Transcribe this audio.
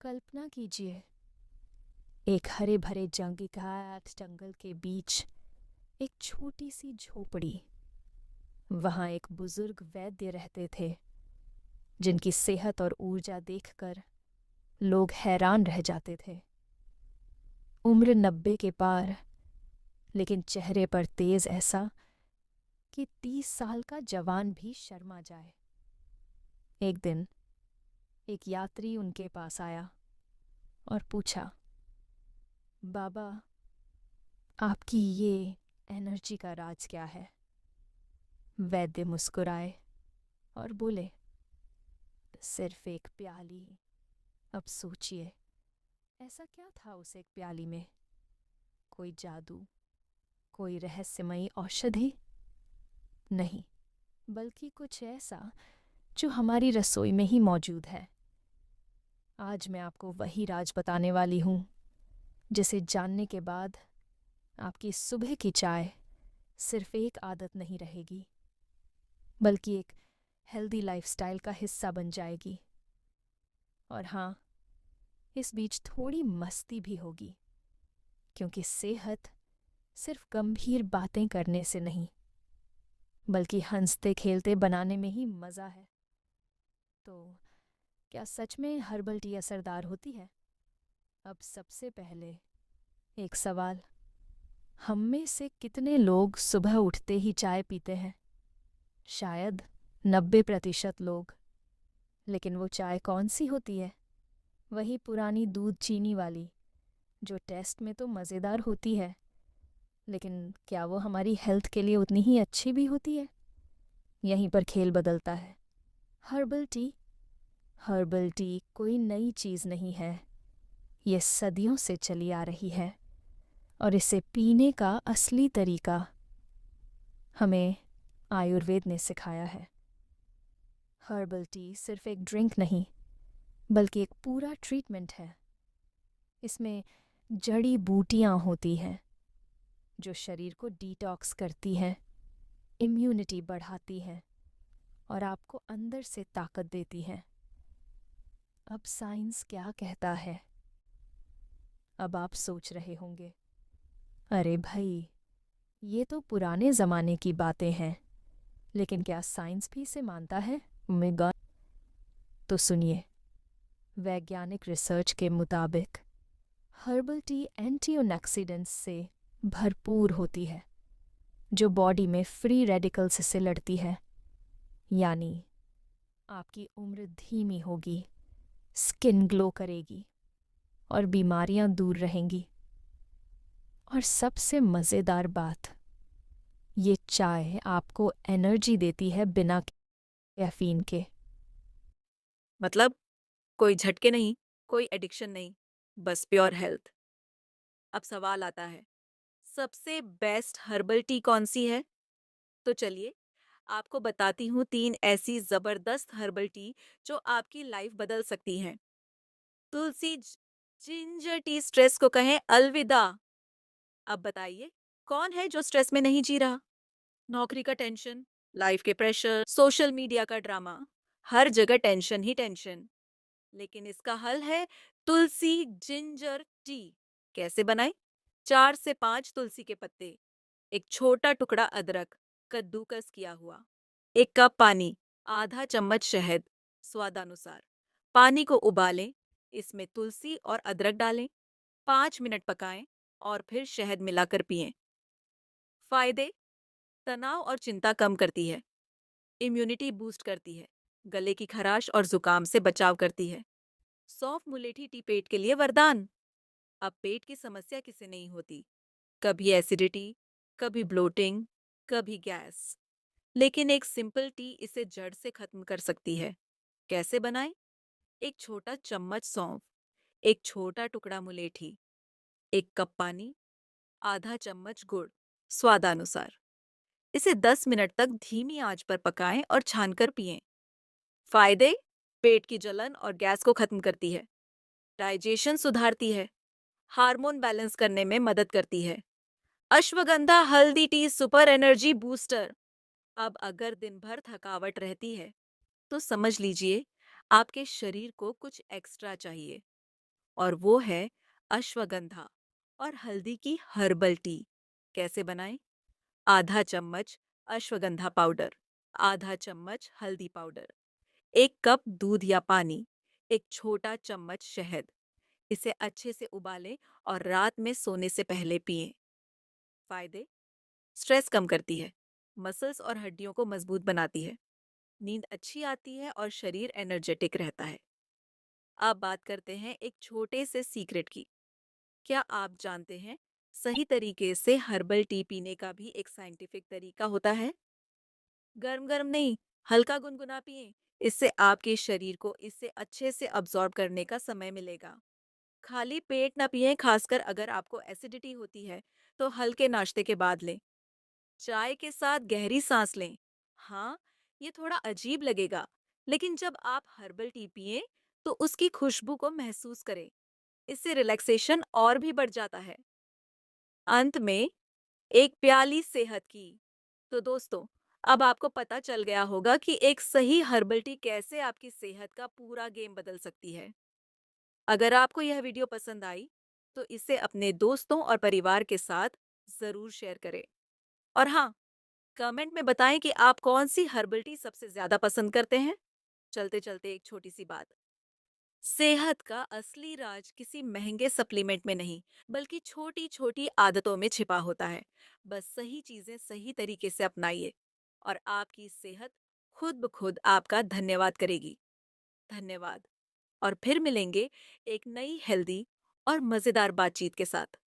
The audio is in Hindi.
कल्पना कीजिए, एक हरे भरे जंगलीघाट जंगल के बीच एक छोटी सी झोपड़ी। वहां एक बुजुर्ग वैद्य रहते थे, जिनकी सेहत और ऊर्जा देखकर लोग हैरान रह जाते थे। उम्र 90 के पार, लेकिन चेहरे पर तेज ऐसा कि 30 साल का जवान भी शर्मा जाए। एक दिन एक यात्री उनके पास आया और पूछा, बाबा, आपकी ये एनर्जी का राज क्या है? वैद्य मुस्कुराए और बोले, सिर्फ एक प्याली। अब सोचिए, ऐसा क्या था उस एक प्याली में? कोई जादू, कोई रहस्यमयी औषधि? नहीं, बल्कि कुछ ऐसा जो हमारी रसोई में ही मौजूद है। आज मैं आपको वही राज बताने वाली हूँ, जिसे जानने के बाद आपकी सुबह की चाय सिर्फ एक आदत नहीं रहेगी, बल्कि एक हेल्दी लाइफस्टाइल का हिस्सा बन जाएगी। और हाँ, इस बीच थोड़ी मस्ती भी होगी, क्योंकि सेहत सिर्फ गंभीर बातें करने से नहीं, बल्कि हंसते खेलते बनाने में ही मज़ा है। तो क्या सच में हर्बल टी असरदार होती है? अब सबसे पहले एक सवाल, हम में से कितने लोग सुबह उठते ही चाय पीते हैं? शायद 90% लोग। लेकिन वो चाय कौन सी होती है? वही पुरानी दूध चीनी वाली, जो टेस्ट में तो मज़ेदार होती है, लेकिन क्या वो हमारी हेल्थ के लिए उतनी ही अच्छी भी होती है? यहीं पर खेल बदलता है। हर्बल टी, हर्बल टी कोई नई चीज़ नहीं है। ये सदियों से चली आ रही है, और इसे पीने का असली तरीका हमें आयुर्वेद ने सिखाया है। हर्बल टी सिर्फ एक ड्रिंक नहीं, बल्कि एक पूरा ट्रीटमेंट है। इसमें जड़ी बूटियाँ होती हैं, जो शरीर को डिटॉक्स करती हैं, इम्यूनिटी बढ़ाती हैं और आपको अंदर से ताकत देती हैं। अब साइंस क्या कहता है? अब आप सोच रहे होंगे, अरे भाई, ये तो पुराने ज़माने की बातें हैं, लेकिन क्या साइंस भी इसे मानता है? ओमेगा। तो सुनिए, वैज्ञानिक रिसर्च के मुताबिक हर्बल टी एंटीऑक्सीडेंट्स से भरपूर होती है, जो बॉडी में फ्री रेडिकल्स से लड़ती है। यानी आपकी उम्र धीमी होगी, स्किन ग्लो करेगी और बीमारियां दूर रहेंगी। और सबसे मज़ेदार बात, ये चाय आपको एनर्जी देती है बिना कैफीन के। मतलब कोई झटके नहीं, कोई एडिक्शन नहीं, बस प्योर हेल्थ। अब सवाल आता है, सबसे बेस्ट हर्बल टी कौन सी है? तो चलिए, आपको बताती हूँ 3 ऐसी जबरदस्त हर्बल टी जो आपकी लाइफ बदल सकती हैं। तुलसी जिंजर टी स्ट्रेस को कहें अलविदा। अब बताइए, कौन है जो स्ट्रेस में नहीं जी रहा? नौकरी का टेंशन, लाइफ के प्रेशर, सोशल मीडिया का ड्रामा, हर जगह टेंशन ही टेंशन। लेकिन इसका हल है तुलसी जिंजर टी। कैसे बनाएं? 4 से 5 तुलसी के पत्ते, एक छोटा टुकड़ा अदरक कद्दूकस किया हुआ, 1 कप पानी, आधा चम्मच शहद, स्वादानुसार। पानी को उबालें, इसमें तुलसी और अदरक डालें, 5 मिनट पकाएं और फिर शहद मिलाकर पिएं। फायदे: तनाव और चिंता कम करती है, इम्यूनिटी बूस्ट करती है, गले की खराश और जुकाम से बचाव करती है। सौंफ मुलेठी टी पेट के लिए वरदान। अब पेट की समस्या किसे नहीं होती? कभी एसिडिटी, कभी ब्लोटिंग, कभी गैस। लेकिन एक सिंपल टी इसे जड़ से खत्म कर सकती है। कैसे बनाएं? एक छोटा चम्मच सौंफ, एक छोटा टुकड़ा मुलेठी, 1 कप पानी, आधा चम्मच गुड़, स्वादानुसार। इसे 10 मिनट तक धीमी आंच पर पकाएं और छानकर पिएं। फायदे: पेट की जलन और गैस को खत्म करती है, डाइजेशन सुधारती है, हार्मोन बैलेंस करने में मदद करती है। अश्वगंधा हल्दी टी सुपर एनर्जी बूस्टर। अब अगर दिन भर थकावट रहती है, तो समझ लीजिए आपके शरीर को कुछ एक्स्ट्रा चाहिए। और वो है अश्वगंधा और हल्दी की हर्बल टी। कैसे बनाएं? आधा चम्मच अश्वगंधा पाउडर, आधा चम्मच हल्दी पाउडर, 1 कप दूध या पानी, एक छोटा चम्मच शहद। इसे अच्छे से उबालें और रात में सोने से पहले पिएं। फायदे: स्ट्रेस कम करती है, मसल्स और हड्डियों को मजबूत बनाती है, नींद अच्छी आती है और शरीर एनर्जेटिक रहता है। अब बात करते हैं एक छोटे से सीक्रेट की। क्या आप जानते हैं सही तरीके से हर्बल टी पीने का भी एक साइंटिफिक तरीका होता है? गर्म गर्म नहीं, हल्का गुनगुना पिए। इससे आपके शरीर को इसे अच्छे से अब्जॉर्ब करने का समय मिलेगा। खाली पेट न पिएं, खासकर अगर आपको एसिडिटी होती है तो हल्के नाश्ते के बाद लें। चाय के साथ गहरी सांस लें। हाँ, ये थोड़ा अजीब लगेगा, लेकिन जब आप हर्बल टी पिए तो उसकी खुशबू को महसूस करें। इससे रिलैक्सेशन और भी बढ़ जाता है। अंत में एक प्याली सेहत की। तो दोस्तों, अब आपको पता चल गया होगा कि एक सही हर्बल टी कैसे आपकी सेहत का पूरा गेम बदल सकती है। अगर आपको यह वीडियो पसंद आई तो इसे अपने दोस्तों और परिवार के साथ जरूर शेयर करें। और हाँ, कमेंट में बताएं कि आप कौन सी हर्बल टी सबसे ज्यादा पसंद करते हैं। चलते चलते एक छोटी सी बात। सेहत का असली राज किसी महंगे सप्लीमेंट में नहीं, बल्कि छोटी छोटी आदतों में छिपा होता है। बस सही चीजें सही तरीके से अपनाइए और आपकी सेहत खुद ब खुद आपका धन्यवाद करेगी। धन्यवाद। और फिर मिलेंगे एक नई हेल्दी और मजेदार बातचीत के साथ।